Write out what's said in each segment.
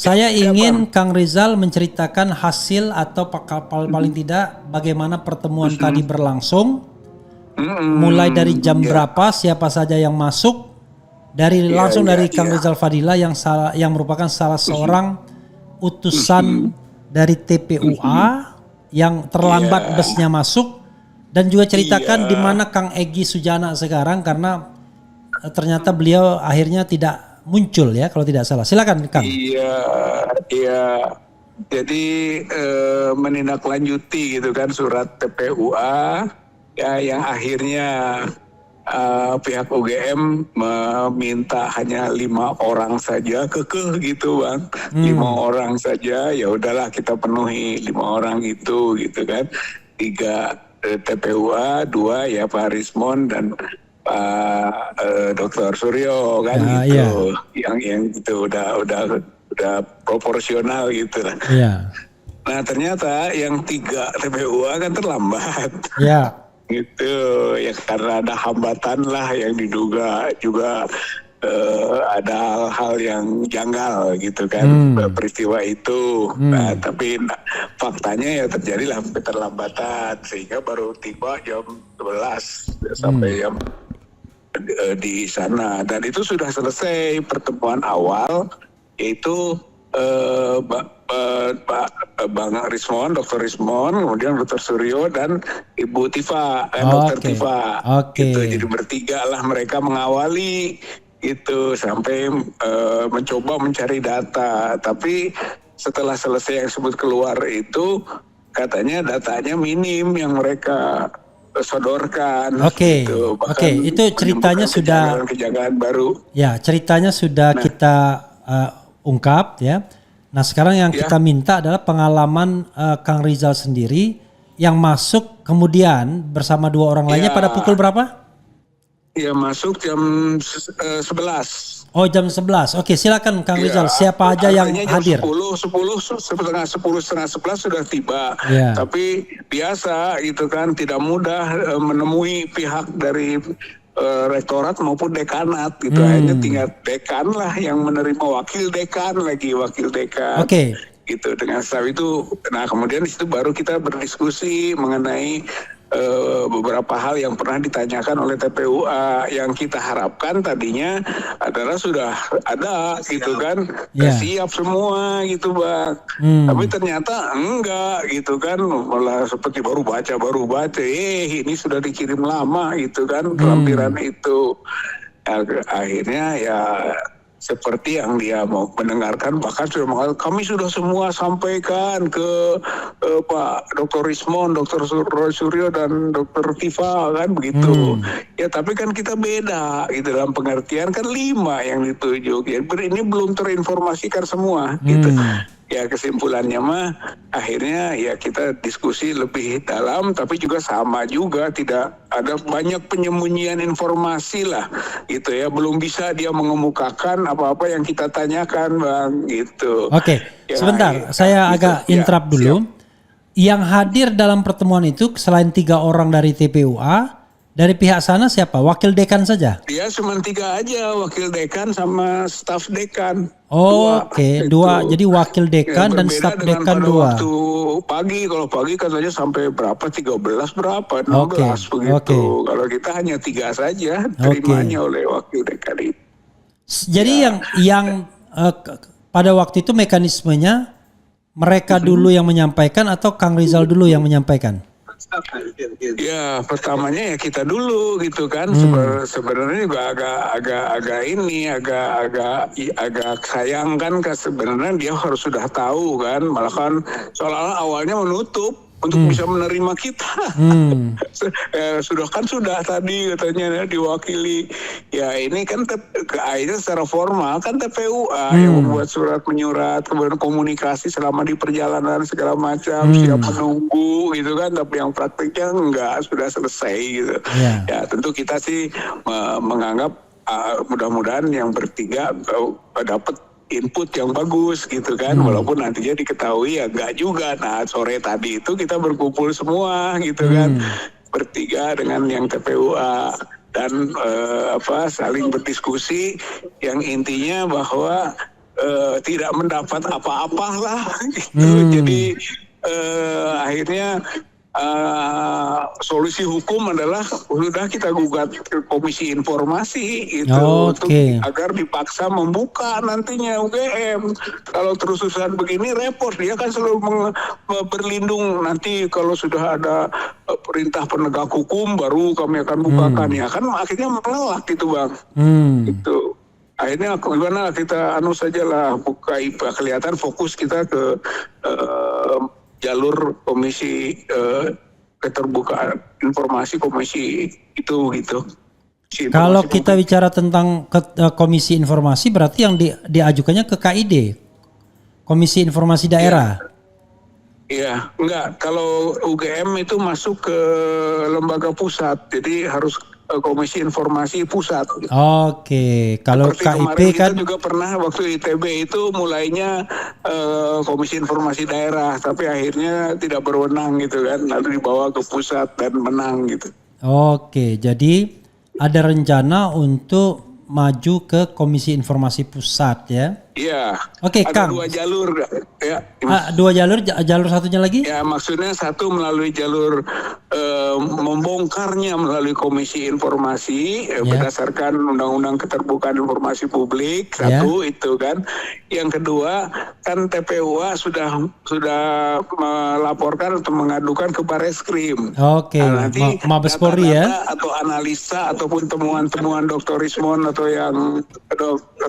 Saya ingin Kang Rizal menceritakan hasil atau paling tidak bagaimana pertemuan tadi berlangsung. Mulai dari jam berapa, siapa saja yang masuk, dari Kang Rizal Fadila yang merupakan salah seorang utusan dari TPUA yang terlambat busnya masuk, dan juga ceritakan di mana Kang Egy Sujana sekarang karena ternyata beliau akhirnya tidak muncul ya kalau tidak salah. Silakan Kang. Iya. Jadi menindaklanjuti gitu kan surat TPUA ya yang akhirnya pihak UGM meminta hanya 5 orang saja, kekeh gitu Bang. 5 orang saja, ya udahlah kita penuhi 5 orang itu gitu kan. 3 TPUA, 2 ya Pak Rismon dan Pak Dr. Suryo kan gitu. Yang itu udah proporsional gitu lah. Nah ternyata yang 3 TPUA kan terlambat. Gitu ya, karena ada hambatan lah yang diduga juga ada hal-hal yang janggal gitu kan peristiwa itu. Nah, tapi faktanya ya terjadilah keterlambatan sehingga baru tiba jam 11 sampai jam di sana, dan itu sudah selesai pertemuan awal, yaitu Bang Rismon, Dr. Rismon, kemudian Dr. Suryo dan Ibu Tifa, Dr. Tifa. Gitu. Jadi bertiga lah mereka mengawali itu sampai mencoba mencari data. Tapi setelah selesai yang sebut keluar itu, katanya datanya minim yang mereka sodorkan. Gitu. Itu ceritanya sudah kejanggalan baru. Ya, ceritanya sudah kita ungkap ya. Nah sekarang yang kita minta adalah pengalaman Kang Rizal sendiri yang masuk kemudian bersama 2 orang lainnya pada pukul berapa? Ya masuk jam 11. Oh jam 11. Oke silakan Kang Rizal, siapa aja yang hadir? 10, setengah 11 sudah tiba. Tapi biasa gitu kan, tidak mudah menemui pihak dari rektorat maupun dekanat gitu. Akhirnya tinggal dekan lah yang menerima wakil dekan gitu dengan staf itu. Nah kemudian di situ baru kita berdiskusi mengenai beberapa hal yang pernah ditanyakan oleh TPUA. Yang kita harapkan tadinya adalah sudah ada gitu kan, siap semua gitu Bang. Tapi ternyata enggak gitu kan, malah seperti baru baca ini sudah dikirim lama gitu kan lampiran itu. Akhirnya ya seperti yang dia mau mendengarkan, bahkan sudah mengatakan kami sudah semua sampaikan ke Pak Dr. Rismon, Dr. Suryo dan Dr. Tifa kan begitu. Ya tapi kan kita beda gitu dalam pengertian, kan 5 yang ditunjuk. Ya, ini belum terinformasikan semua gitu. Ya kesimpulannya mah akhirnya ya kita diskusi lebih dalam, tapi juga sama juga tidak ada banyak penyembunyian informasi lah gitu ya, belum bisa dia mengemukakan apa-apa yang kita tanyakan Bang gitu. Sebentar saya agak interrupt dulu. Yang hadir dalam pertemuan itu selain 3 orang dari TPUA, dari pihak sana siapa? Wakil dekan saja? Dia cuma 3 aja, wakil dekan sama staf dekan. Dua. Jadi wakil dekan dan staf dekan 2. Waktu pagi, kalau pagi katanya sampai berapa? 13 berapa? 16 begitu. Kalau kita hanya 3 saja terimanya oleh wakil dekan itu. Jadi yang pada waktu itu mekanismenya mereka dulu yang menyampaikan atau Kang Rizal dulu yang menyampaikan? Ya pertamanya ya kita dulu gitu kan. Sebenarnya juga agak sayang kan, sebenarnya dia harus sudah tahu kan, malah kan seolah-olah awalnya menutup untuk bisa menerima kita. Sudah tadi katanya diwakili. Ya ini kan akhirnya secara formal kan TPUA yang membuat surat menyurat, kemudian komunikasi selama di perjalanan segala macam, siap menunggu gitu kan, tapi yang praktiknya enggak, sudah selesai gitu. Ya tentu kita sih menganggap mudah-mudahan yang bertiga dapat input yang bagus gitu kan, walaupun nantinya diketahui ya enggak juga. Nah sore tadi itu kita berkumpul semua gitu kan, bertiga dengan yang TPUA dan saling berdiskusi yang intinya bahwa tidak mendapat apa-apa lah gitu. Jadi akhirnya solusi hukum adalah sudah kita gugat ke Komisi Informasi itu untuk agar dipaksa membuka nantinya UGM. Kalau terus-terusan begini repot, dia kan selalu berlindung nanti kalau sudah ada perintah penegak hukum baru kami akan bukakan, ya kan akhirnya menolak gitu Bang. Gitu. Akhirnya gimana kita sajalah buka IPA, kelihatan fokus kita ke jalur komisi keterbukaan informasi komisi itu gitu. Kalau kita bicara tentang komisi informasi berarti yang diajukannya ke KID, Komisi Informasi Daerah. Iya, enggak. Kalau UGM itu masuk ke lembaga pusat, jadi harus Komisi Informasi Pusat. Oke, kalau KIP kan kita juga pernah waktu ITB itu mulainya Komisi Informasi Daerah, tapi akhirnya tidak berwenang gitu kan, lalu dibawa ke pusat dan menang gitu. Oke, jadi ada rencana untuk maju ke Komisi Informasi Pusat ya? Iya. Oke, ada Kang. Dua jalur ya. Dua jalur satunya lagi? Ya, maksudnya satu melalui jalur membongkarnya melalui Komisi Informasi berdasarkan Undang-Undang Keterbukaan Informasi Publik satu itu kan. Yang kedua kan TPUA sudah melaporkan atau mengadukan ke Bareskrim. Oke. Nah, nanti Mabes Polri ya? Atau analisa ataupun temuan-temuan Dr. Rismon atau yang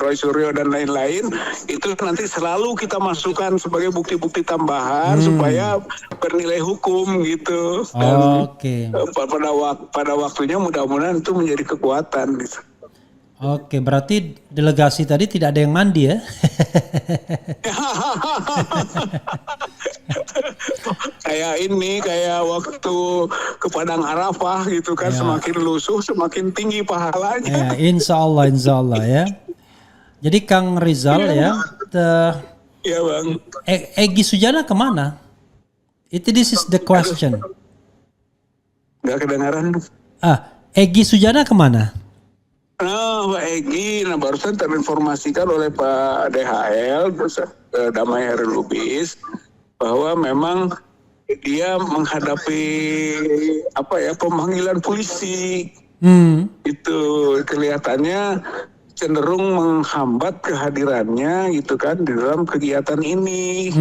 Roy Suryo dan lain-lain itu nanti selalu kita masukkan sebagai bukti-bukti tambahan supaya bernilai hukum gitu. Oke. Pada waktunya mudah-mudahan itu menjadi kekuatan gitu. Oke, berarti delegasi tadi tidak ada yang mandi ya? Kayak waktu ke Padang Arafah gitu kan, semakin lusuh semakin tinggi pahalanya. Ya, insya Allah ya. Jadi Kang Rizal ya, Iya Bang. Egy Sujana kemana? This is the question. Gak kedengaran. Egy Sujana kemana? Pak Egy, barusan terinformasikan oleh Pak DHL, Damai Heru Lubis, bahwa memang dia menghadapi pemanggilan polisi. Itu kelihatannya cenderung menghambat kehadirannya gitu kan di dalam kegiatan ini.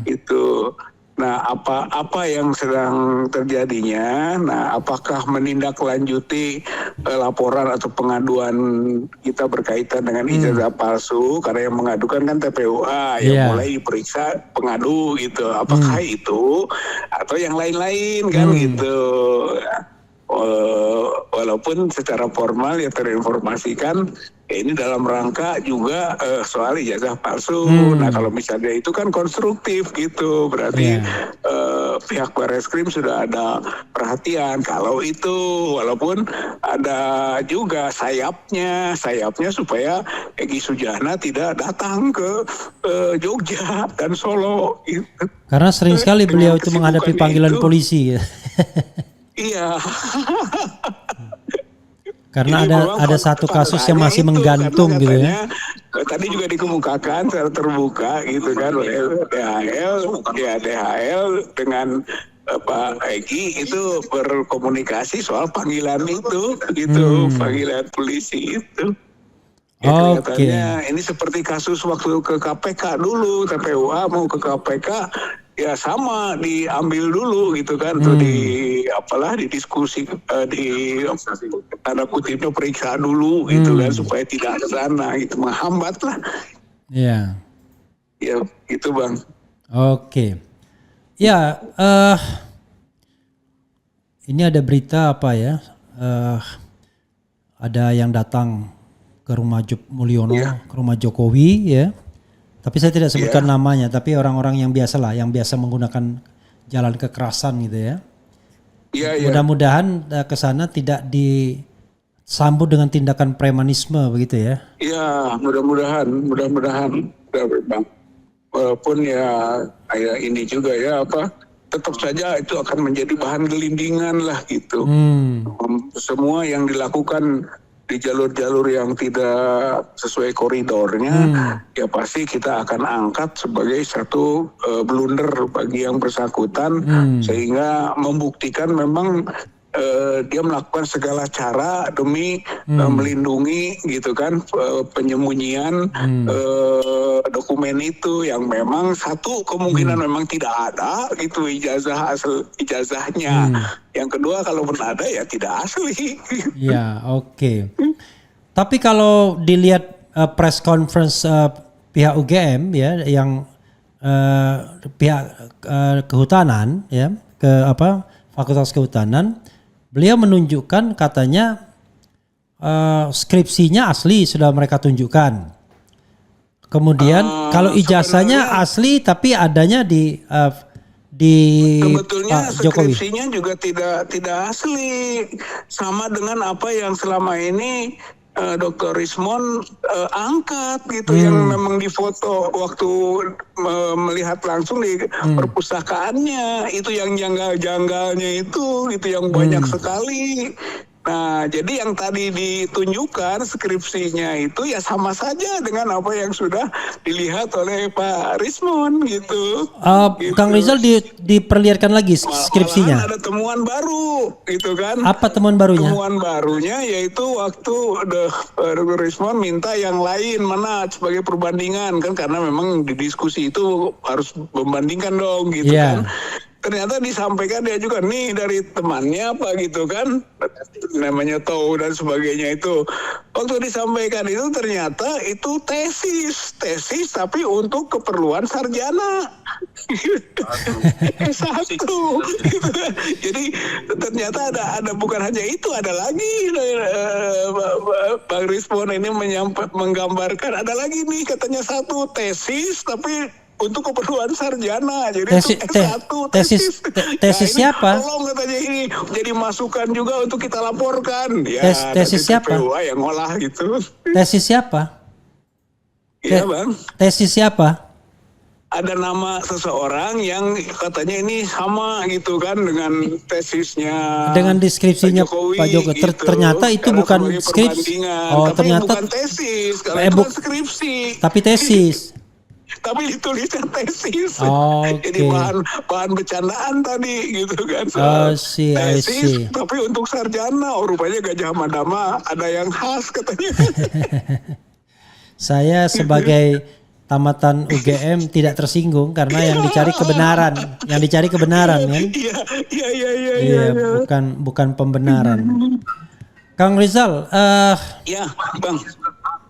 Itu. Nah, apa yang sedang terjadinya? Nah, apakah menindaklanjuti laporan atau pengaduan kita berkaitan dengan ijazah palsu? Karena yang mengadukan kan TPUA, yang mulai diperiksa pengadu gitu. Apakah itu atau yang lain-lain kan gitu? Walaupun secara formal ya terinformasikan ini dalam rangka juga soal ijazah palsu. Nah kalau misalnya itu kan konstruktif gitu, berarti pihak Bareskrim sudah ada perhatian. Kalau itu walaupun ada juga sayapnya supaya Egy Sujana tidak datang ke Jogja dan Solo. Gitu. Karena sering sekali beliau itu menghadapi panggilan polisi. Iya. Karena ada satu kasus yang masih menggantung gitu ya. Tadi juga dikemukakan secara terbuka gitu kan oleh DHL dengan Pak Egy itu berkomunikasi soal panggilan itu gitu, panggilan polisi itu. Ya, kelihatannya ini seperti kasus waktu ke KPK dulu, TPUA mau ke KPK ya sama diambil dulu gitu kan tuh didiskusi tanda kutipnya periksa dulu gitu kan supaya tidak ke sana gitu, menghambat lah. Iya. Ya gitu Bang. Oke. Ya ini ada berita ada yang datang ke rumah Mulyono, ke rumah Jokowi ya. Tapi saya tidak sebutkan namanya, tapi orang-orang yang biasa lah, yang biasa menggunakan jalan kekerasan gitu ya. Mudah-mudahan ke sana tidak disambut dengan tindakan premanisme begitu ya. Iya, mudah-mudahan Bang. Walaupun ya kayak ini juga tetap saja itu akan menjadi bahan gelindingan lah gitu. Semua yang dilakukan di jalur-jalur yang tidak sesuai koridornya, ya pasti kita akan angkat sebagai satu blunder bagi yang bersangkutan, sehingga membuktikan memang dia melakukan segala cara demi melindungi gitu kan penyembunyian dokumen itu yang memang satu kemungkinan memang tidak ada gitu ijazahnya. Yang kedua kalaupun ada ya tidak asli. Ya, oke. Tapi kalau dilihat press conference pihak UGM ya yang pihak kehutanan ya Fakultas Kehutanan, beliau menunjukkan katanya skripsinya asli sudah mereka tunjukkan. Kemudian kalau ijazahnya asli tapi adanya di sebetulnya Pak Jokowi. skripsinya juga tidak asli, sama dengan apa yang selama ini Dr. Rismon angkat gitu, yang memang difoto waktu melihat langsung di perpustakaannya, itu yang janggal-janggalnya itu yang banyak sekali. Nah, jadi yang tadi ditunjukkan skripsinya itu ya sama saja dengan apa yang sudah dilihat oleh Pak Rismon gitu. Kang Rizal diperlihatkan lagi skripsinya. Malahan ada temuan baru gitu kan. Apa temuan barunya? Temuan barunya yaitu waktu Dr. Rismon minta yang lain mana sebagai perbandingan kan, karena memang di diskusi itu harus membandingkan dong gitu kan. Ternyata disampaikan dia juga nih dari temannya apa gitu kan, namanya Tau dan sebagainya itu. Waktu disampaikan itu ternyata itu tesis tapi untuk keperluan sarjana. Satu. Jadi ternyata ada bukan hanya itu, ada lagi Bang Rismon ini menggambarkan ada lagi nih katanya satu tesis tapi untuk keperluan sarjana. Jadi tesis siapa? Tolong katanya ini jadi masukan juga untuk kita laporkan. Ya, tesis siapa? TPUA yang ngolah gitu. Tesis siapa? Iya Bang. Tesis siapa? Ada nama seseorang yang katanya ini sama gitu kan dengan tesisnya, dengan deskripsinya Pak Jokowi. Gitu. Ternyata itu bukan skripsi. Oh, tapi ternyata bukan tesis, karena itu kan skripsi. Tapi tesis. Tapi ditulisnya tesis. Okay. Jadi bahan bercandaan tadi gitu kan. Tesis tapi untuk sarjana rupanya Gajah Mada ada yang khas katanya. Saya sebagai tamatan UGM tidak tersinggung karena yang dicari kebenaran kan. Iya, bukan pembenaran. Kang Rizal, ya, Bang.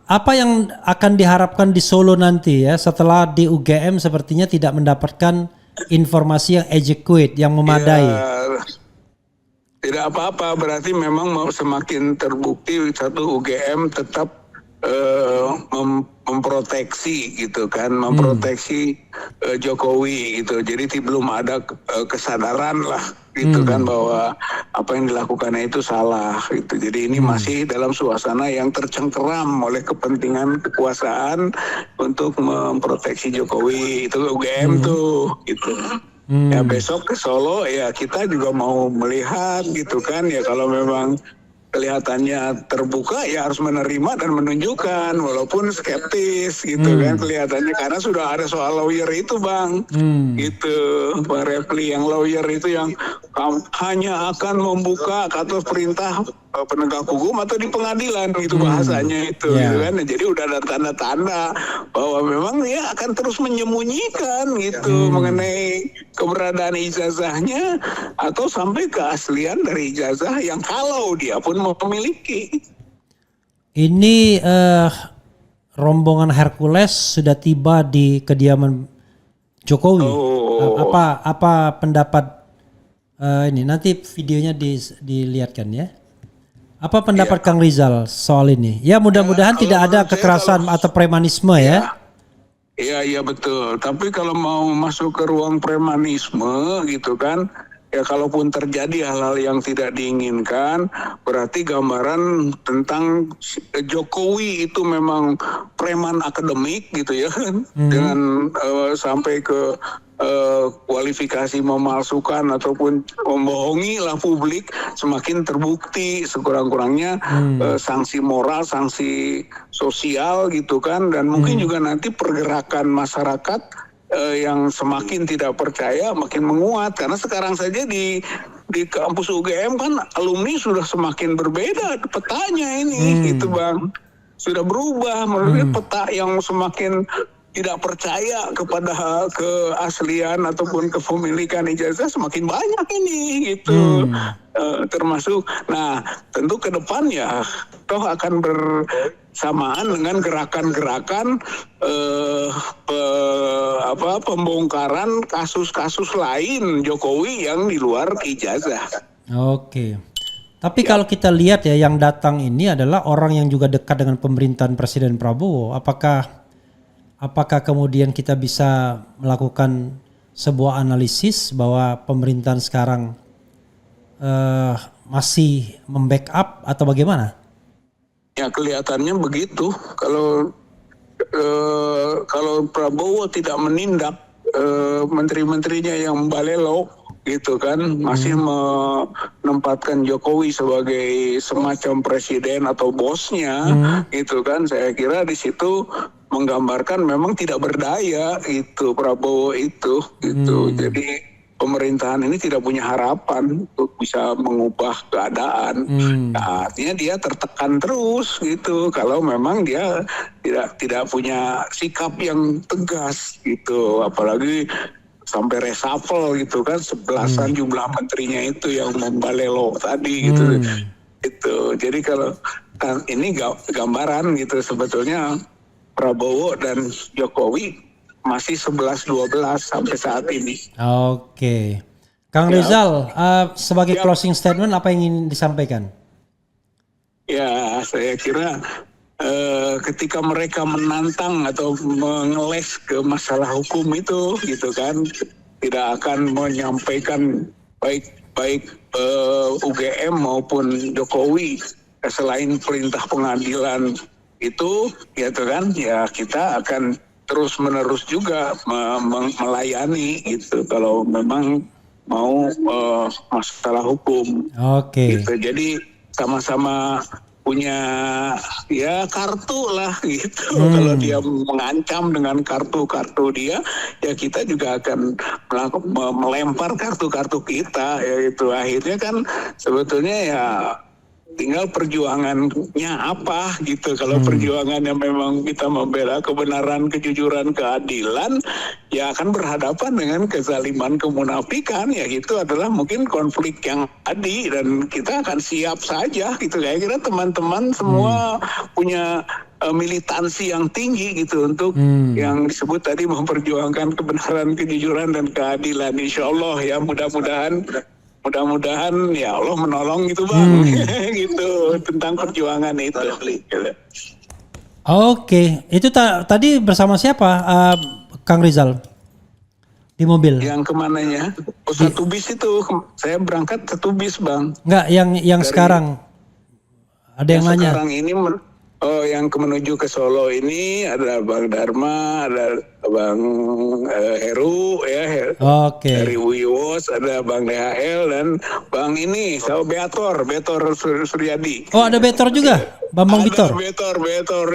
Apa yang akan diharapkan di Solo nanti ya setelah di UGM sepertinya tidak mendapatkan informasi yang adequate, yang memadai? Ya, tidak apa-apa, berarti memang semakin terbukti satu UGM tetap memproteksi gitu kan, memproteksi Jokowi gitu. Jadi belum ada kesadaran lah gitu kan bahwa apa yang dilakukannya itu salah gitu. Jadi ini masih dalam suasana yang tercengkeram oleh kepentingan kekuasaan untuk memproteksi Jokowi. Itu UGM tuh gitu. Ya besok ke Solo ya kita juga mau melihat gitu kan, ya kalau memang kelihatannya terbuka ya harus menerima dan menunjukkan walaupun skeptis gitu kan kelihatannya, karena sudah ada soal lawyer itu Bang gitu, Bang Refli, yang lawyer itu yang hanya akan membuka atau perintah penegak hukum atau di pengadilan gitu bahasanya itu gitu kan. Jadi udah ada tanda-tanda bahwa memang dia akan terus menyembunyikan gitu mengenai keberadaan ijazahnya atau sampai keaslian dari ijazah yang kalau dia pun memiliki. Ini rombongan Hercules sudah tiba di kediaman Jokowi. Apa pendapat ini? Nanti videonya dilihatkan ya. Apa pendapat Kang Rizal soal ini? Ya mudah-mudahan tidak ada kekerasan atau premanisme ya. Iya betul. Tapi kalau mau masuk ke ruang premanisme gitu kan, ya kalaupun terjadi hal-hal yang tidak diinginkan, berarti gambaran tentang Jokowi itu memang preman akademik gitu ya kan, dengan sampai ke kualifikasi memalsukan ataupun membohongi lah publik, semakin terbukti sekurang-kurangnya sanksi moral, sanksi sosial gitu kan, dan mungkin juga nanti pergerakan masyarakat yang semakin tidak percaya makin menguat, karena sekarang saja di kampus UGM kan alumni sudah semakin berbeda petanya ini gitu Bang, sudah berubah menurut peta yang semakin tidak percaya kepada keaslian ataupun kepemilikan ijazah semakin banyak ini gitu. Termasuk, nah tentu ke depan ya toh akan bersamaan dengan gerakan-gerakan pembongkaran kasus-kasus lain Jokowi yang di luar ijazah. Oke. Tapi kalau kita lihat ya, yang datang ini adalah orang yang juga dekat dengan pemerintahan Presiden Prabowo. Apakah kemudian kita bisa melakukan sebuah analisis bahwa pemerintahan sekarang masih membackup atau bagaimana? Ya kelihatannya begitu. Kalau Prabowo tidak menindak menteri-menterinya yang balelo gitu kan, masih menempatkan Jokowi sebagai semacam presiden atau bosnya gitu kan, saya kira di situ menggambarkan memang tidak berdaya itu Prabowo itu gitu. Jadi pemerintahan ini tidak punya harapan untuk bisa mengubah keadaan. Nah, artinya dia tertekan terus gitu kalau memang dia tidak punya sikap yang tegas gitu, apalagi sampai reshuffle gitu kan, 11-an jumlah menterinya itu yang membalelo tadi gitu. Itu. Jadi kalau ini gambaran gitu sebetulnya Prabowo dan Jokowi masih 11-12 sampai saat ini. Oke. Kang Rizal, sebagai closing statement apa yang ingin disampaikan? Ya, saya kira ketika mereka menantang atau mengeles ke masalah hukum itu gitu kan, tidak akan menyampaikan baik UGM maupun Jokowi selain perintah pengadilan itu gitu kan, ya kita akan terus menerus juga melayani gitu kalau memang mau masalah hukum. Oke. Gitu. Jadi sama-sama punya ya kartu lah gitu. Kalau dia mengancam dengan kartu-kartu dia, ya kita juga akan melempar kartu-kartu kita, yaitu akhirnya kan sebetulnya ya tinggal perjuangannya apa gitu. Kalau perjuangannya memang kita membela kebenaran, kejujuran, keadilan, ya akan berhadapan dengan kezaliman, kemunafikan, ya itu adalah mungkin konflik yang tadi, dan kita akan siap saja gitu. Kayak kira teman-teman semua punya militansi yang tinggi gitu untuk yang disebut tadi memperjuangkan kebenaran, kejujuran, dan keadilan. Insya Allah ya, mudah-mudahan ya Allah menolong gitu Bang. Gitu tentang perjuangan itu. Oke, itu tadi bersama siapa Kang Rizal di mobil? Yang kemananya? Oh, satu bis itu, saya berangkat satu bis Bang. Enggak, yang sekarang ada yang nanya. Sekarang ini yang menuju ke Solo ini ada Bang Dharma, ada Bang Heru ya, dari Wiwos, ada Bang DHL dan Bang ini Beator Suryadi. Oh, ada Betor juga, Bambang Bitor. Betor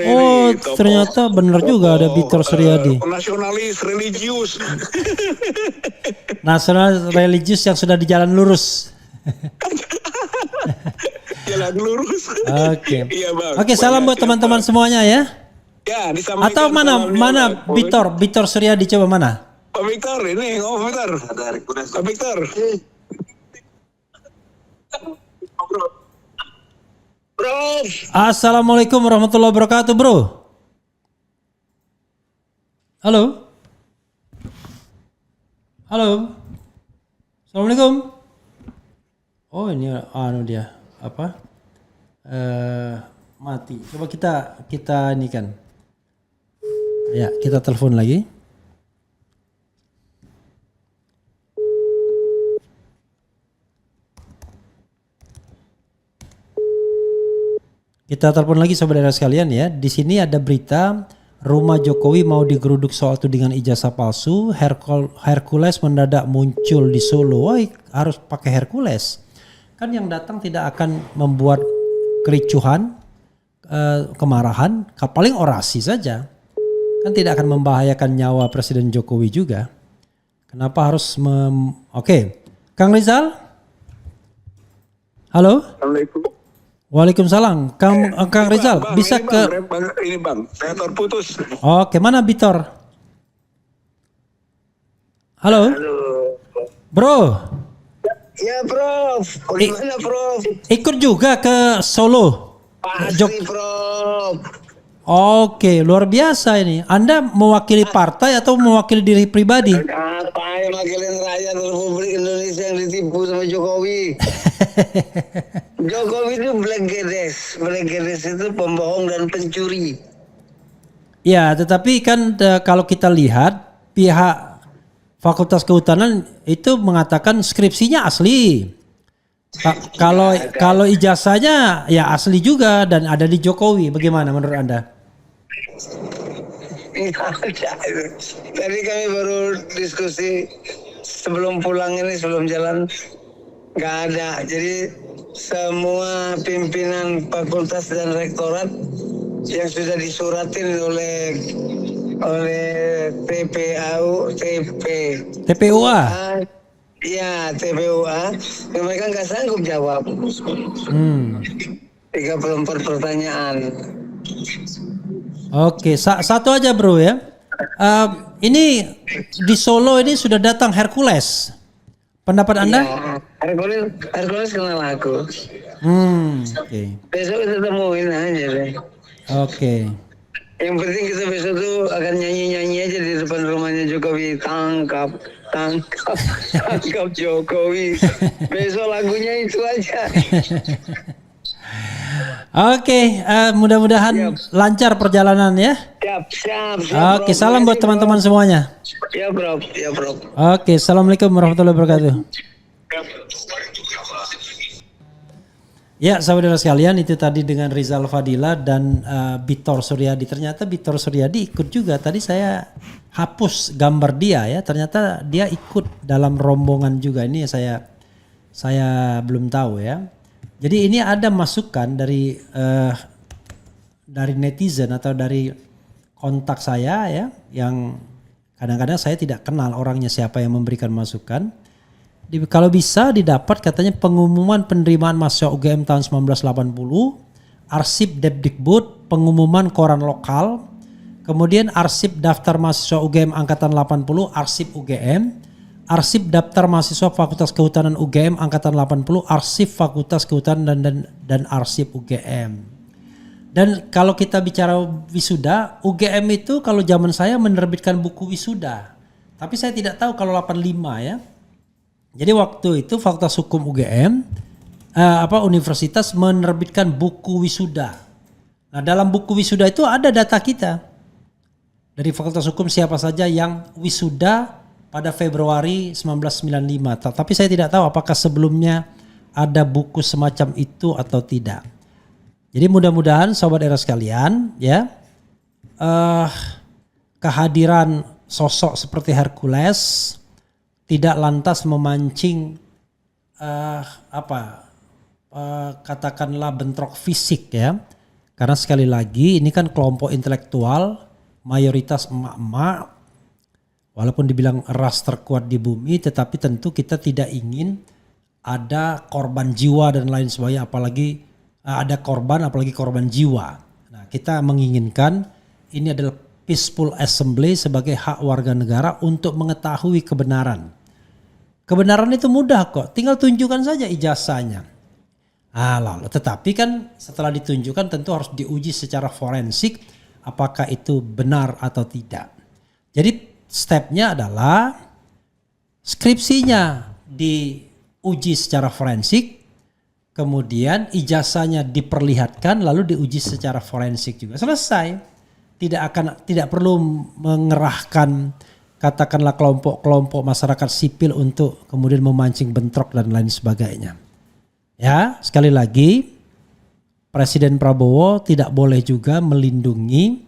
Oh, ini, ternyata benar juga ada Bitor Suryadi. Nasionalis religius. Nasionalis religius yang sudah di jalan lurus. Jalan lurus. Oke. Iya Bang. Oke, salam buat teman-teman semuanya ya. Ya, disampaikan. Atau mana Bitor Suryadi, coba mana? Pak Victor ini, Victor. Pak Victor. Bro. Assalamualaikum warahmatullahi wabarakatuh, bro. Halo. Assalamualaikum. Oh, ini dia apa? Mati. Coba kita ini kan. Ya, kita telepon lagi. Kita telepon lagi saudara sekalian ya. Di sini ada berita rumah Jokowi mau digeruduk soal tudingan ijazah palsu. Hercules mendadak muncul di Solo. Wah, harus pakai Hercules. Kan yang datang tidak akan membuat kericuhan, kemarahan, paling orasi saja. Kan tidak akan membahayakan nyawa Presiden Jokowi juga. Kenapa harus Oke. Kang Rizal? Halo? Assalamualaikum. Waalaikumsalam. Kang Rizal, Bang, bisa ini bang, saya terputus. Oke, mana Bitor? Halo? Halo. Bro, Ya Prof, gimana Prof? ikut juga ke Solo? Pasti Prof. Oke, luar biasa ini. Anda mewakili partai atau mewakili diri pribadi? Apa yang wakilin rakyat Republik Indonesia yang ditipu sama Jokowi? Jokowi itu Black Gedes. Black Gedes itu pembohong dan pencuri. Ya, tetapi kan kalau kita lihat pihak Fakultas Kehutanan itu mengatakan skripsinya asli. Kalau ijazahnya ya asli juga dan ada di Jokowi. Bagaimana menurut Anda? Tadi kami baru diskusi sebelum pulang ini, sebelum jalan, nggak ada. Jadi semua pimpinan fakultas dan rektorat yang sudah disuratin oleh TPUA. Ya, TPUA, mereka nggak sanggup jawab. 34 pertanyaan. Oke, satu aja bro ya. Ini di Solo ini sudah datang Hercules. Pendapat Anda? Ya, Hercules kenal aku. Oke. Besok kita temuin aja deh. Oke. Yang penting kita besok tuh akan nyanyi-nyanyi aja di depan rumahnya Jokowi. Tangkap Jokowi. Besok lagunya itu aja. Oke, mudah-mudahan lancar perjalanan ya. Siap. Oke, salam buat teman-teman semuanya. Ya bro. Oke, assalamualaikum warahmatullahi wabarakatuh. Ya, saudara sekalian, itu tadi dengan Rizal Fadila dan Bitor Suryadi. Ternyata Bitor Suryadi ikut juga. Tadi saya hapus gambar dia ya. Ternyata dia ikut dalam rombongan juga. Ini saya belum tahu ya. Jadi ini ada masukan dari netizen atau dari kontak saya ya, yang kadang-kadang saya tidak kenal orangnya siapa yang memberikan masukan. Kalau bisa didapat katanya pengumuman penerimaan mahasiswa UGM tahun 1980, arsip Depdikbud, pengumuman koran lokal, kemudian arsip daftar mahasiswa UGM angkatan 80, arsip UGM, arsip daftar mahasiswa Fakultas Kehutanan UGM angkatan 80, arsip Fakultas Kehutanan dan arsip UGM. Dan kalau kita bicara wisuda, UGM itu kalau zaman saya menerbitkan buku wisuda. Tapi saya tidak tahu kalau 85 ya. Jadi waktu itu Fakultas Hukum UGM universitas menerbitkan buku wisuda. Nah, dalam buku wisuda itu ada data kita. Dari Fakultas Hukum siapa saja yang wisuda pada Februari 1995. Tapi saya tidak tahu apakah sebelumnya ada buku semacam itu atau tidak. Jadi mudah-mudahan sobat era sekalian ya, kehadiran sosok seperti Hercules tidak lantas memancing katakanlah bentrok fisik ya. Karena sekali lagi ini kan kelompok intelektual, mayoritas emak-emak. Walaupun dibilang ras terkuat di bumi, tetapi tentu kita tidak ingin ada korban jiwa dan lain sebagainya, apalagi ada korban, apalagi korban jiwa. Nah, kita menginginkan ini adalah peaceful assembly sebagai hak warga negara untuk mengetahui kebenaran. Kebenaran itu mudah kok, tinggal tunjukkan saja ijazahnya. Lalu, tetapi kan setelah ditunjukkan tentu harus diuji secara forensik apakah itu benar atau tidak. Jadi stepnya adalah skripsinya diuji secara forensik, kemudian ijazahnya diperlihatkan lalu diuji secara forensik juga. Selesai. Tidak perlu mengerahkan katakanlah kelompok-kelompok masyarakat sipil untuk kemudian memancing bentrok dan lain sebagainya. Ya, sekali lagi Presiden Prabowo tidak boleh juga melindungi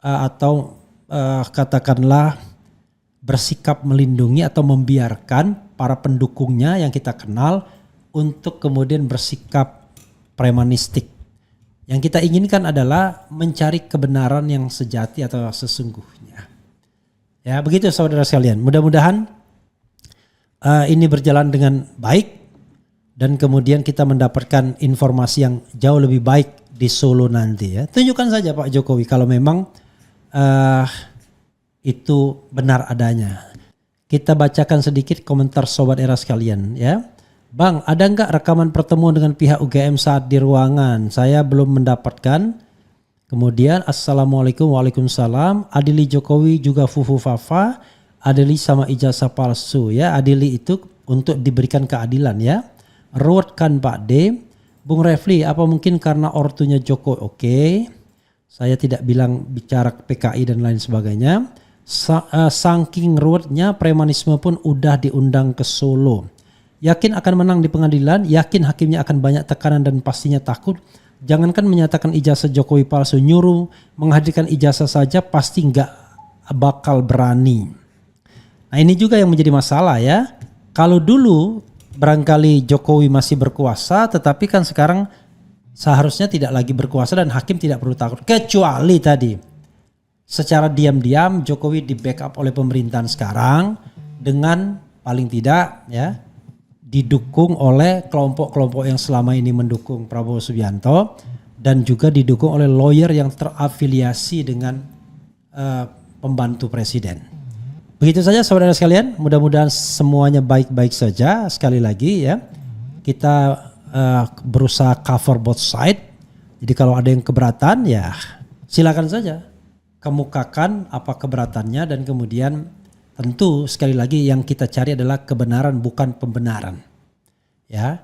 atau katakanlah bersikap melindungi atau membiarkan para pendukungnya yang kita kenal untuk kemudian bersikap premanistik. Yang kita inginkan adalah mencari kebenaran yang sejati atau sesungguhnya. Ya, begitu saudara sekalian. Mudah-mudahan ini berjalan dengan baik dan kemudian kita mendapatkan informasi yang jauh lebih baik di Solo nanti ya. Tunjukkan saja Pak Jokowi kalau memang itu benar adanya. Kita bacakan sedikit komentar Sobat Era sekalian ya. Bang, ada enggak rekaman pertemuan dengan pihak UGM saat di ruangan? Saya belum mendapatkan. Kemudian Assalamualaikum, Waalaikumsalam. Adili Jokowi juga fufu fafa. Adili sama ijazah palsu ya. Adili itu untuk diberikan keadilan ya. Ruwetkan Pak D. Bung Refli, apa mungkin karena ortunya Jokowi? Oke. Saya tidak bilang bicara PKI dan lain sebagainya. Saking ruwetnya premanisme pun udah diundang ke Solo. Yakin akan menang di pengadilan, yakin hakimnya akan banyak tekanan dan pastinya takut. Jangankan menyatakan ijazah Jokowi palsu, nyuruh menghadirkan ijazah saja pasti nggak bakal berani. Nah ini juga yang menjadi masalah ya. Kalau dulu barangkali Jokowi masih berkuasa, tetapi kan sekarang seharusnya tidak lagi berkuasa dan hakim tidak perlu takut. Kecuali tadi secara diam-diam Jokowi di backup oleh pemerintahan sekarang dengan paling tidak ya didukung oleh kelompok-kelompok yang selama ini mendukung Prabowo Subianto dan juga didukung oleh lawyer yang terafiliasi dengan pembantu presiden. Begitu saja saudara sekalian, mudah-mudahan semuanya baik-baik saja. Sekali lagi ya, kita berusaha cover both side. Jadi kalau ada yang keberatan ya silakan saja kemukakan apa keberatannya dan kemudian tentu sekali lagi yang kita cari adalah kebenaran bukan pembenaran. Ya,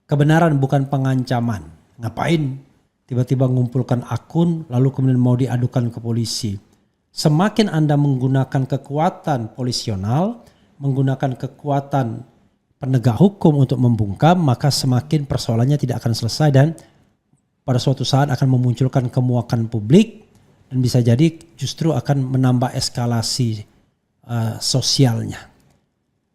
kebenaran bukan pengancaman. Ngapain tiba-tiba mengumpulkan akun lalu kemudian mau diadukan ke polisi. Semakin Anda menggunakan kekuatan polisional, menggunakan kekuatan penegak hukum untuk membungkam, maka semakin persoalannya tidak akan selesai dan pada suatu saat akan memunculkan kemuakan publik dan bisa jadi justru akan menambah eskalasi sosialnya.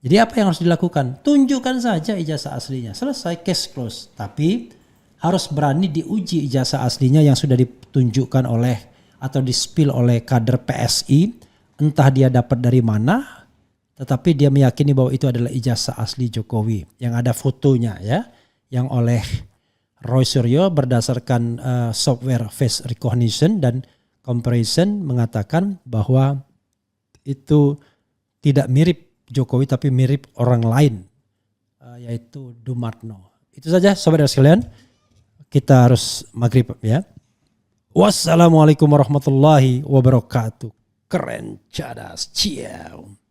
Jadi apa yang harus dilakukan? Tunjukkan saja ijazah aslinya. Selesai, case close. Tapi harus berani diuji ijazah aslinya yang sudah ditunjukkan oleh atau di-spill oleh kader PSI. Entah dia dapat dari mana, tetapi dia meyakini bahwa itu adalah ijazah asli Jokowi. Yang ada fotonya ya. Yang oleh Roy Suryo berdasarkan software face recognition dan comparison mengatakan bahwa itu tidak mirip Jokowi tapi mirip orang lain yaitu Dumatno. Itu saja sobat sekalian. Kita harus maghrib ya. Wassalamualaikum warahmatullahi wabarakatuh. Keren cadas. Ciao.